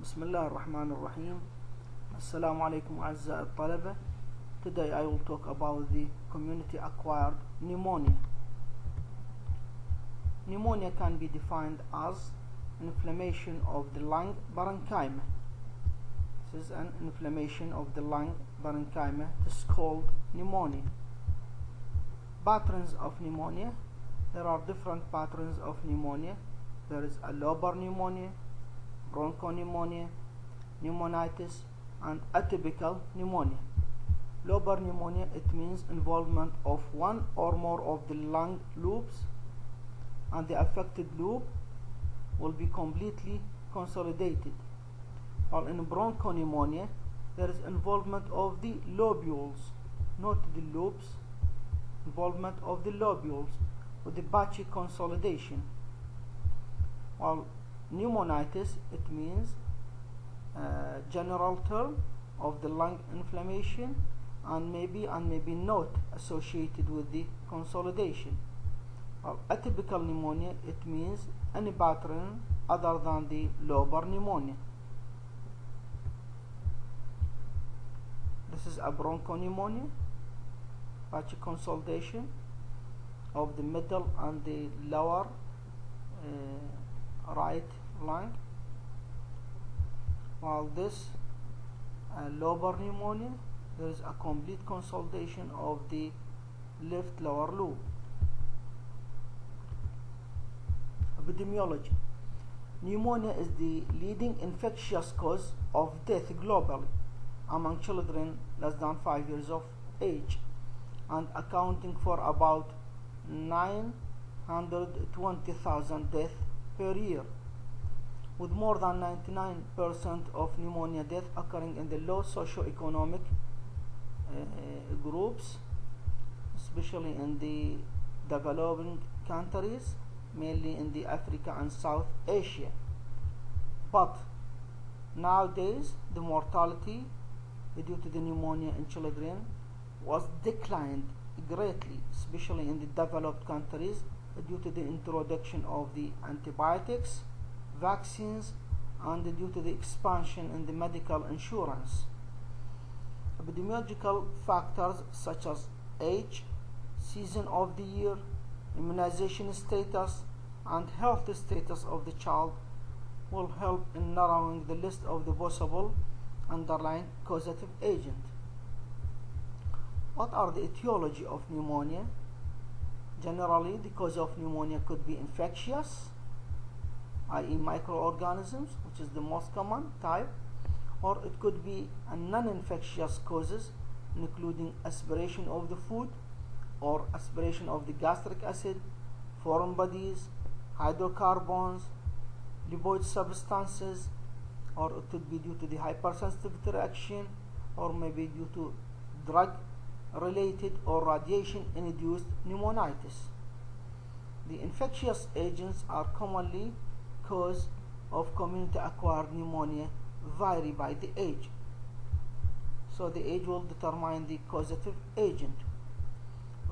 بسم الله الرحمن الرحيم. السلام عليكم أعزائي الطلبة. Today I will talk about the community acquired pneumonia. Pneumonia can be defined as inflammation of the lung parenchyma. This is an inflammation of the lung parenchyma. It is called pneumonia. Patterns of pneumonia. There are different patterns of pneumonia. There is a lobar pneumonia, bronchopneumonia, pneumonitis, and atypical pneumonia. Lobar pneumonia, it means involvement of one or more of the lung lobes, and the affected lobe will be completely consolidated. While in bronchopneumonia, there is involvement of the lobules, not the lobes, involvement of the lobules with the patchy consolidation. While pneumonitis, it means general term of the lung inflammation and maybe not associated with the consolidation. While atypical pneumonia, it means any pattern other than the lobar pneumonia. This is a bronchopneumonia, patchy consolidation of the middle and the lower right lung. While this lobar pneumonia, there is a complete consolidation of the left lower lobe. Epidemiology. Pneumonia is the leading infectious cause of death globally among children less than 5 years of age, and accounting for about 920,000 deaths per year, with more than 99% of pneumonia deaths occurring in the low socioeconomic groups, especially in the developing countries, mainly in the Africa and South Asia. But nowadays, the mortality due to the pneumonia in children was declined greatly, especially in the developed countries, due to the introduction of the antibiotics, vaccines, and due to the expansion in the medical insurance. Epidemiological factors such as age, season of the year, immunization status, and health status of the child will help in narrowing the list of the possible underlying causative agent. What are the etiology of pneumonia? Generally, the cause of pneumonia could be infectious, i.e. microorganisms, which is the most common type, or it could be a non-infectious causes, including aspiration of the food or aspiration of the gastric acid, foreign bodies, hydrocarbons, lipoid substances, or it could be due to the hypersensitivity reaction, or maybe due to drug-related or radiation-induced pneumonitis. The infectious agents are commonly cause of community-acquired pneumonia vary by the age. So the age will determine the causative agent.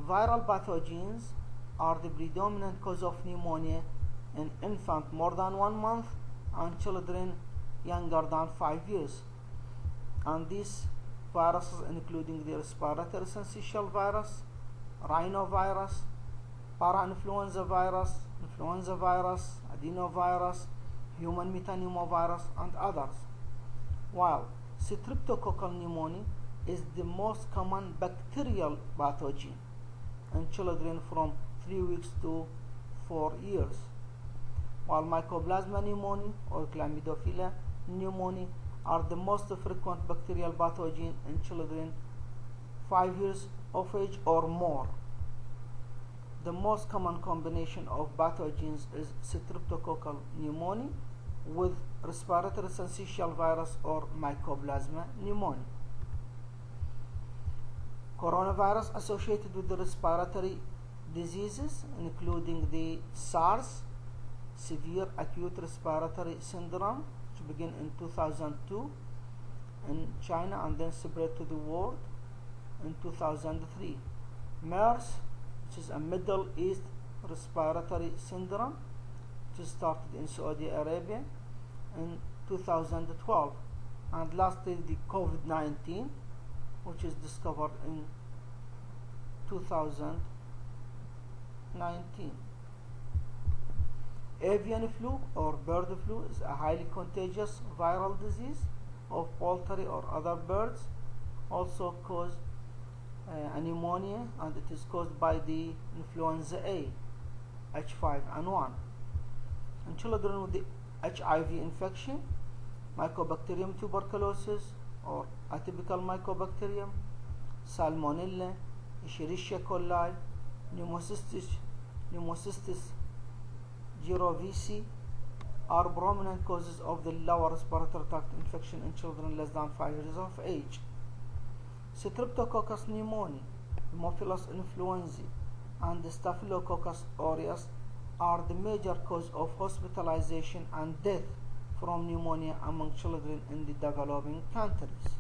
Viral pathogens are the predominant cause of pneumonia in infants more than 1 month and children younger than 5 years. And these viruses including the respiratory syncytial virus, rhinovirus, parainfluenza virus, influenza virus, adenovirus, human metapneumovirus, and others. While streptococcal pneumonia is the most common bacterial pathogen in children from 3 weeks to 4 years. While mycoplasma pneumonia or chlamydophila pneumonia are the most frequent bacterial pathogen in children 5 years of age or more. The most common combination of pathogens is streptococcal pneumonia with respiratory syncytial virus or mycoplasma pneumonia. Coronavirus associated with the respiratory diseases, including the SARS, severe acute respiratory syndrome, which began in 2002 in China and then spread to the world in 2003. MERS, which is a Middle East respiratory syndrome, which started in Saudi Arabia in 2012, and lastly the COVID-19, which is discovered in 2019. Avian flu or bird flu is a highly contagious viral disease of poultry or other birds, also cause pneumonia, and it is caused by the influenza A, H5N1. In children with the HIV infection, Mycobacterium tuberculosis or atypical Mycobacterium, Salmonella, Escherichia coli, Pneumocystis jirovecii are prominent causes of the lower respiratory tract infection in children less than 5 years of age. Streptococcus pneumoniae, Haemophilus influenzae, and Staphylococcus aureus are the major cause of hospitalization and death from pneumonia among children in the developing countries.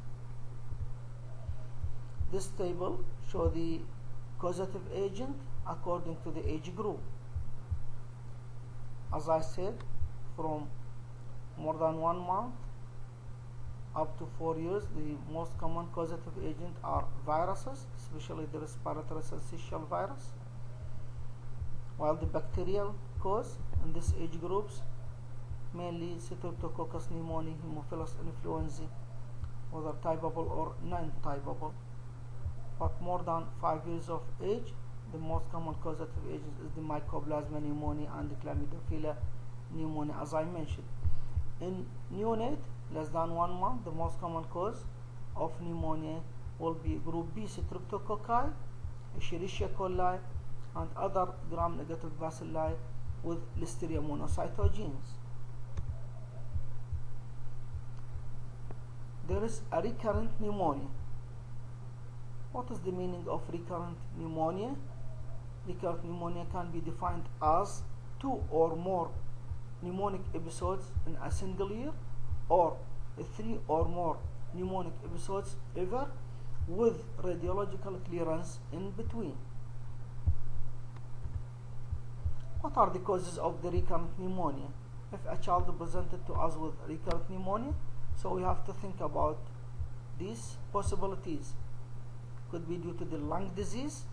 This table shows the causative agent according to the age group. As I said, from more than 1 month up to 4 years, the most common causative agent are viruses, especially the respiratory syncytial virus, while the bacterial cause in these age groups mainly Streptococcus pneumoniae, Haemophilus influenzae, whether typable or non-typable. But more than 5 years of age, the most common causative agent is the Mycoplasma pneumonia and the Chlamydophila pneumonia, as I mentioned. In neonate less than 1 month, the most common cause of pneumonia will be group B Streptococci, Escherichia coli, and other gram-negative bacilli with Listeria monocytogenes. There is a recurrent pneumonia. What is the meaning of recurrent pneumonia? Recurrent pneumonia can be defined as 2 or more pneumonic episodes in a single year, or 3 or more pneumonic episodes ever, with radiological clearance in between. What are the causes of the recurrent pneumonia? If a child presented to us with recurrent pneumonia, so we have to think about these possibilities. Could be due to the lung disease,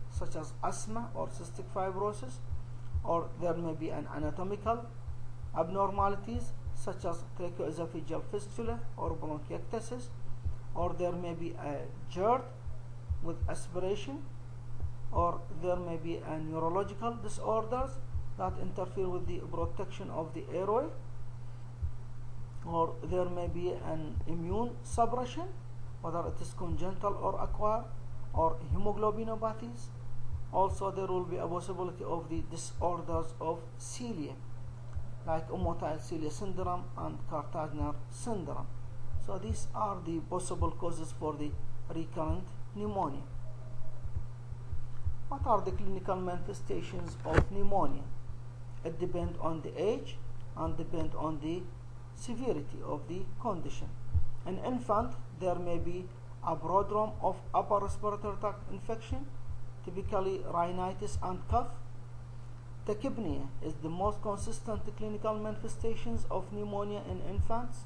such as asthma or cystic fibrosis, or there may be an anatomical abnormalities, such as tracheoesophageal fistula or bronchiectasis, or there may be a GERD with aspiration, or there may be a neurological disorders that interfere with the protection of the airway, or there may be an immune suppression, whether it is congenital or acquired, or hemoglobinopathies. Also, there will be a possibility of the disorders of cilia, like motile cilia syndrome and Cartagena syndrome. So these are the possible causes for the recurrent pneumonia. What are the clinical manifestations of pneumonia? It depends on the age and depends on the severity of the condition. In infant, there may be a prodrome of upper respiratory tract infection, typically rhinitis and cough. Tachypnea is the most consistent clinical manifestations of pneumonia in infants.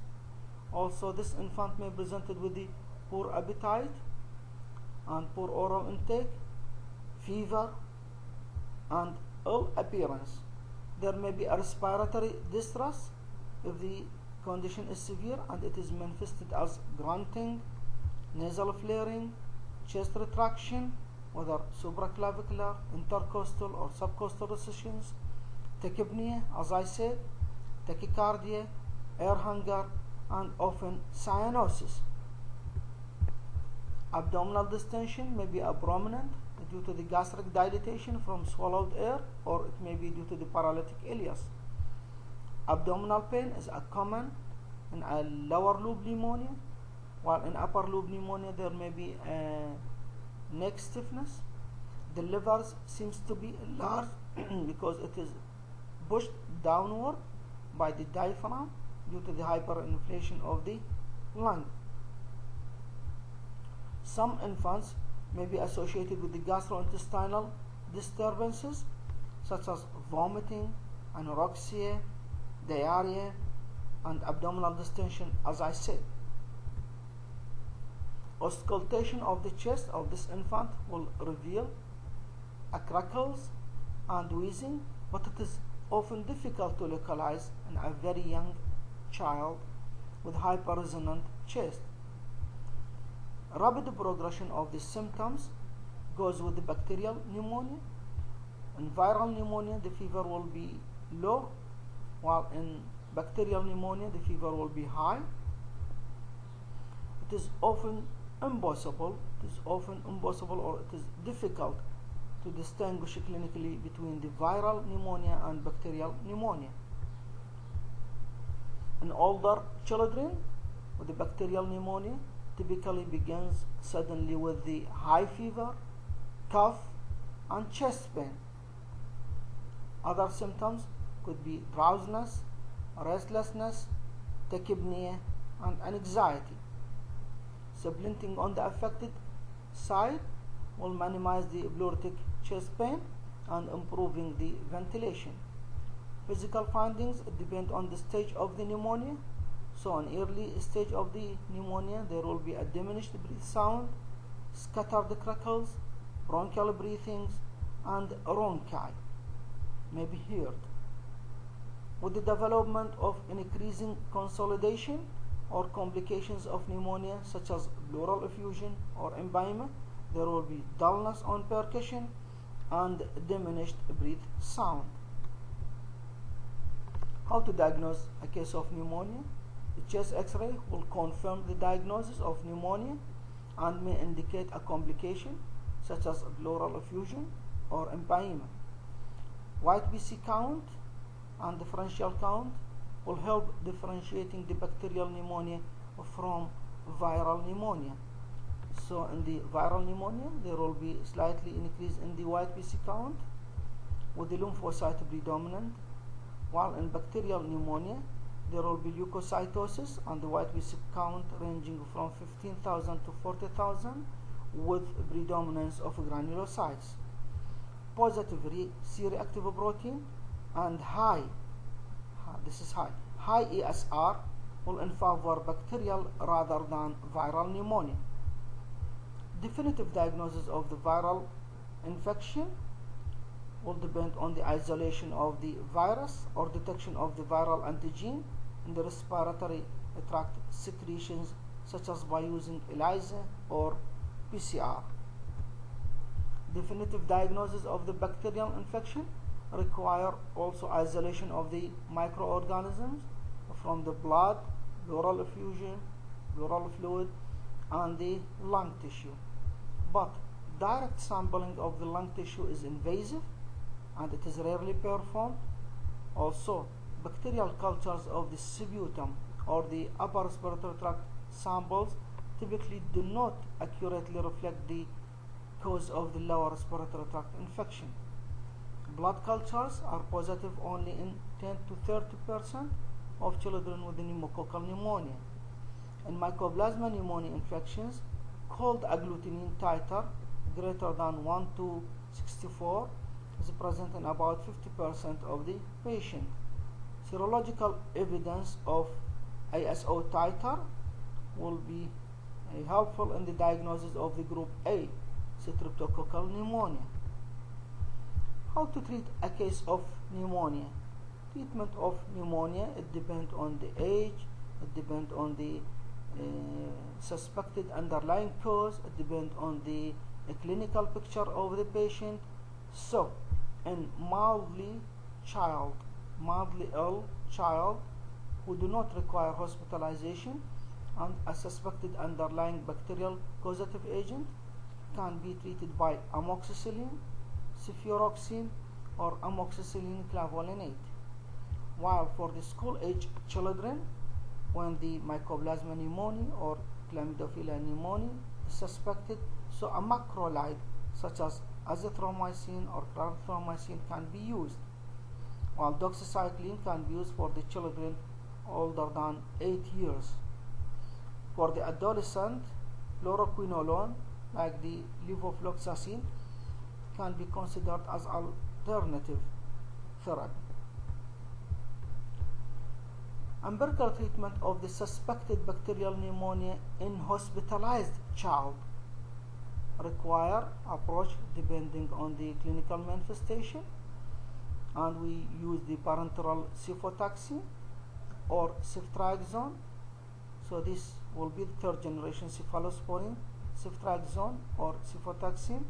Also, this infant may be presented with the poor appetite and poor oral intake, fever, and ill appearance. There may be a respiratory distress if the condition is severe and it is manifested as grunting, nasal flaring, chest retraction, whether supraclavicular, intercostal, or subcostal recessions, tachypnea, as I said, tachycardia, air hunger, and often cyanosis. Abdominal distension may be a prominent due to the gastric dilatation from swallowed air, or it may be due to the paralytic ileus. Abdominal pain is a common in a lower lobe pneumonia, while in upper lobe pneumonia there may be a neck stiffness. The liver seems to be large because it is pushed downward by the diaphragm due to the hyperinflation of the lung. Some infants may be associated with the gastrointestinal disturbances such as vomiting, anorexia, diarrhea, and abdominal distension, as I said. Auscultation of the chest of this infant will reveal crackles and wheezing, but it is often difficult to localize in a very young child with hyperresonant chest. Rapid progression of the symptoms goes with the bacterial pneumonia. In viral pneumonia, the fever will be low, while in bacterial pneumonia, the fever will be high. It is often impossible or it is difficult to distinguish clinically between the viral pneumonia and bacterial pneumonia. In older children with the bacterial pneumonia, typically begins suddenly with the high fever, cough, and chest pain. Other symptoms could be drowsiness, restlessness, tachypnea, and anxiety. Supplanting on the affected side will minimize the pleuritic chest pain and improving the ventilation. Physical findings depend on the stage of the pneumonia. So in early stage of the pneumonia, there will be a diminished breath sound, scattered crackles, bronchial breathings, and rhonchi may be heard. With the development of increasing consolidation or complications of pneumonia such as pleural effusion or empyema, there will be dullness on percussion and diminished breath sound. How to diagnose a case of pneumonia? The chest X-ray will confirm the diagnosis of pneumonia and may indicate a complication such as pleural effusion or empyema. White BC count and differential count will help differentiating the bacterial pneumonia from viral pneumonia. So in the viral pneumonia, there will be slightly increase in the white BC count with the lymphocyte predominant, while in bacterial pneumonia, there will be leukocytosis and the white BC count ranging from 15,000 to 40,000 with predominance of granulocytes. Positive C-reactive protein and high ESR will in favor bacterial rather than viral pneumonia. Definitive diagnosis of the viral infection will depend on the isolation of the virus or detection of the viral antigen in the respiratory tract secretions, such as by using ELISA or PCR. Definitive diagnosis of the bacterial infection require also isolation of the microorganisms from the blood, pleural effusion, pleural fluid, and the lung tissue. But direct sampling of the lung tissue is invasive and it is rarely performed. Also, bacterial cultures of the sputum or the upper respiratory tract samples typically do not accurately reflect the cause of the lower respiratory tract infection. Blood cultures are positive only in 10 to 30% of children with pneumococcal pneumonia. In mycoplasma pneumonia infections, cold agglutinin titer greater than 1 to 64 is present in about 50% of the patient. Serological evidence of ASO titer will be helpful in the diagnosis of the group A, streptococcal pneumonia. How to treat a case of pneumonia? Treatment of pneumonia, it depends on the age, it depends on the suspected underlying cause, it depends on the clinical picture of the patient. So, in mildly ill child who do not require hospitalization and a suspected underlying bacterial causative agent can be treated by amoxicillin, cefuroxime, or amoxicillin clavulanate. While for the school-age children, when the mycoplasma pneumonia or chlamydophila pneumonia is suspected, so a macrolide such as azithromycin or clarithromycin can be used, while doxycycline can be used for the children older than 8 years. For the adolescent, fluoroquinolone like the levofloxacin can be considered as alternative therapy. Empirical treatment of the suspected bacterial pneumonia in hospitalized child require approach depending on the clinical manifestation, and we use the parenteral cefotaxime or ceftriaxone. So this will be the third generation cephalosporin. Ceftriaxone or cefotaxime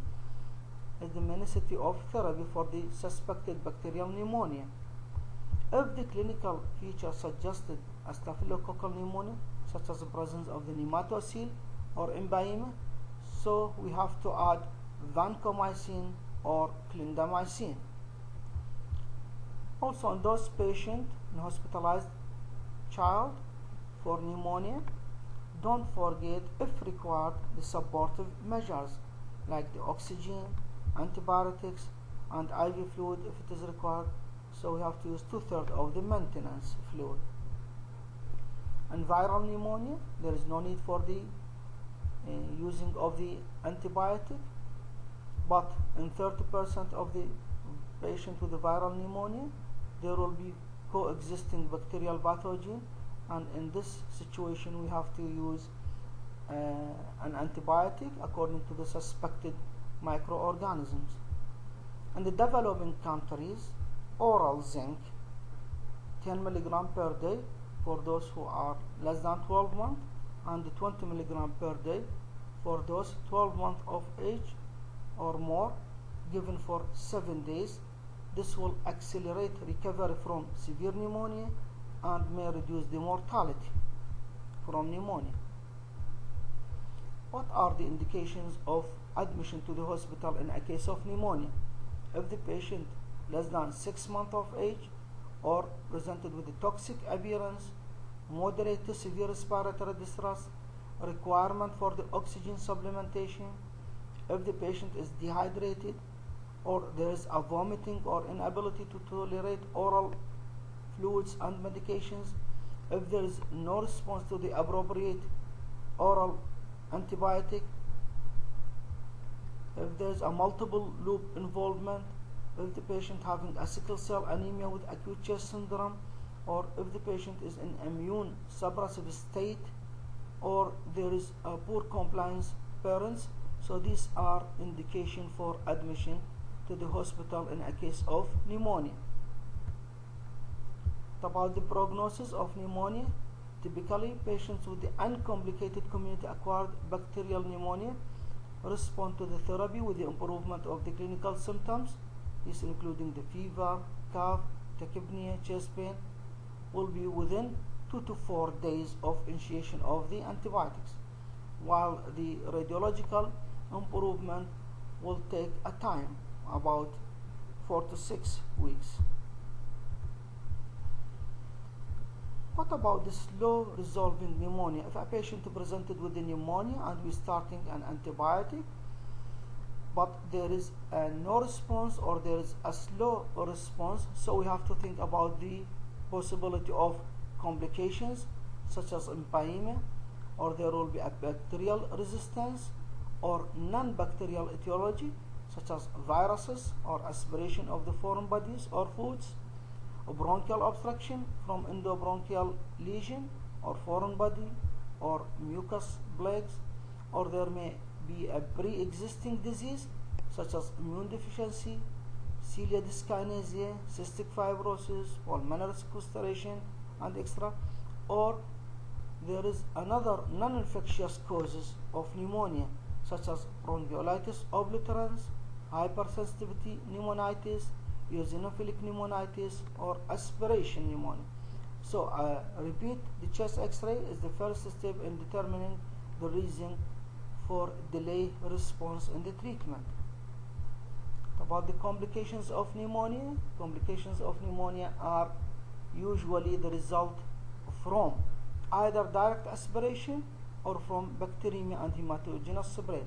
is the necessity of therapy for the suspected bacterial pneumonia. If the clinical features suggested a staphylococcal pneumonia, such as the presence of the nematocele or empyema, so we have to add vancomycin or clindamycin. Also, in those patients in hospitalized child for pneumonia, don't forget, if required, the supportive measures like the oxygen, antibiotics, and IV fluid if it is required. So we have to use 2/3 of the maintenance fluid. In viral pneumonia, there is no need for the using of the antibiotic, but in 30% of the patient with the viral pneumonia, there will be coexisting bacterial pathogen, and in this situation we have to use an antibiotic according to the suspected microorganisms. In the developing countries, oral zinc 10 mg per day for those who are less than 12 months, and 20 mg per day for those 12 months of age or more, given for 7 days. This will accelerate recovery from severe pneumonia and may reduce the mortality from pneumonia. What are the indications of admission to the hospital in a case of pneumonia? If the patient less than 6 months of age or presented with a toxic appearance, moderate to severe respiratory distress, requirement for the oxygen supplementation, if the patient is dehydrated or there is a vomiting or inability to tolerate oral fluids and medications, if there is no response to the appropriate oral antibiotic, if there is a multiple loop involvement, if the patient having a sickle cell anemia with acute chest syndrome, or if the patient is in immune suppressive state, or there is a poor compliance parents. So these are indication for admission to the hospital in a case of pneumonia. About the prognosis of pneumonia, typically patients with the uncomplicated community acquired bacterial pneumonia respond to the therapy with the improvement of the clinical symptoms, this including the fever, cough, tachypnea, chest pain, will be within 2 to 4 days of initiation of the antibiotics, while the radiological improvement will take a time, about 4 to 6 weeks. What about the slow resolving pneumonia? If a patient presented with the pneumonia and we're starting an antibiotic, but there is no response or there is a slow response, so we have to think about the possibility of complications such as empyema, or there will be a bacterial resistance or non-bacterial etiology such as viruses or aspiration of the foreign bodies or foods, bronchial obstruction from endobronchial lesion or foreign body or mucus plaques, or there may be a pre-existing disease such as immune deficiency, cilia dyskinesia, cystic fibrosis, pulmonary sequestration, and etc. Or there is another non-infectious causes of pneumonia such as bronchiolitis obliterans, hypersensitivity pneumonitis, eosinophilic pneumonitis, or aspiration pneumonia. So repeat, the chest x-ray is the first step in determining the reason for delay response in the treatment. About the complications of pneumonia, complications of pneumonia are usually the result from either direct aspiration or from bacteremia and hematogenous spread.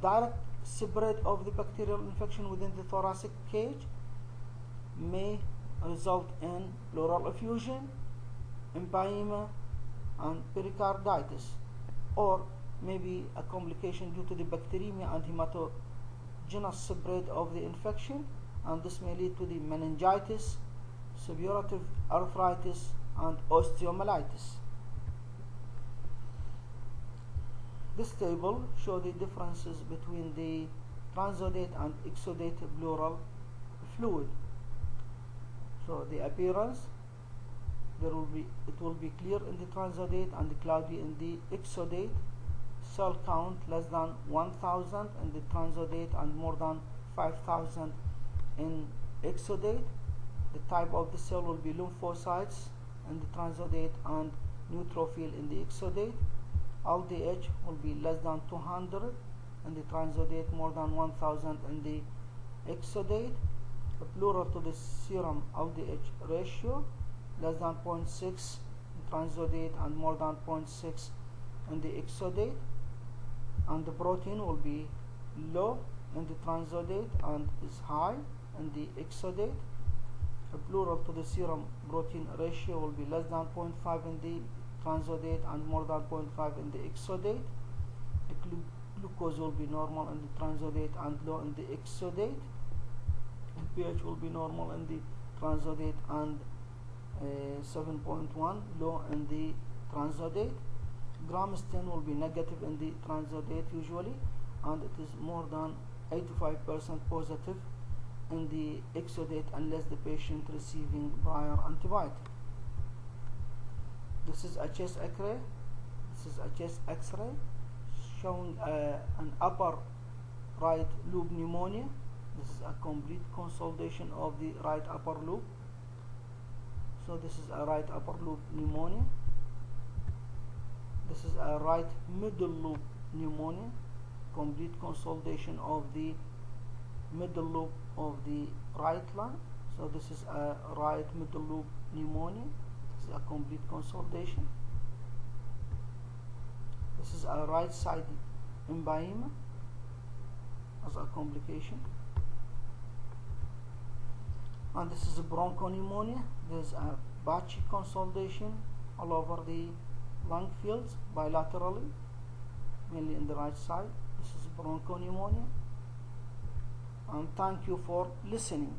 Direct spread of the bacterial infection within the thoracic cage may result in pleural effusion, empyema, and pericarditis, or maybe a complication due to the bacteremia and hematogenous spread of the infection, and this may lead to the meningitis, suppurative arthritis, and osteomyelitis. This table shows the differences between the transudate and exudate pleural fluid. So the appearance, it will be clear in the transudate and cloudy in the exudate. Cell count less than 1,000 in the transudate and more than 5,000 in exudate. The type of the cell will be lymphocytes in the transudate and neutrophil in the exudate. LDH will be less than 200 in the transudate, more than 1,000 in the exudate. The pleural to the serum LDH ratio less than 0.6 in transudate and more than 0.6 in the exudate. And the protein will be low in the transudate and is high in the exudate. The pleural to the serum protein ratio will be less than 0.5 in the transudate and more than 0.5 in the exudate. The glucose will be normal in the transudate and low in the exudate. The pH will be normal in the transudate and 7.1 low in the transudate. Gram-stain will be negative in the transudate usually, and it is more than 85% positive in the exudate unless the patient receiving prior antibiotic. This is a chest X-ray. This is a chest X-ray showing an upper right lobe pneumonia. This is a complete consolidation of the right upper lobe. So this is a right upper lobe pneumonia. This is a right middle lobe pneumonia, complete consolidation of the middle lobe of the right lung. So this is a right middle lobe pneumonia. This is a complete consolidation. This is a right side empyema as a complication. And this is a bronchopneumonia. There is a patchy consolidation all over the lung fields bilaterally, mainly in the right side. This is bronchopneumonia. And thank you for listening.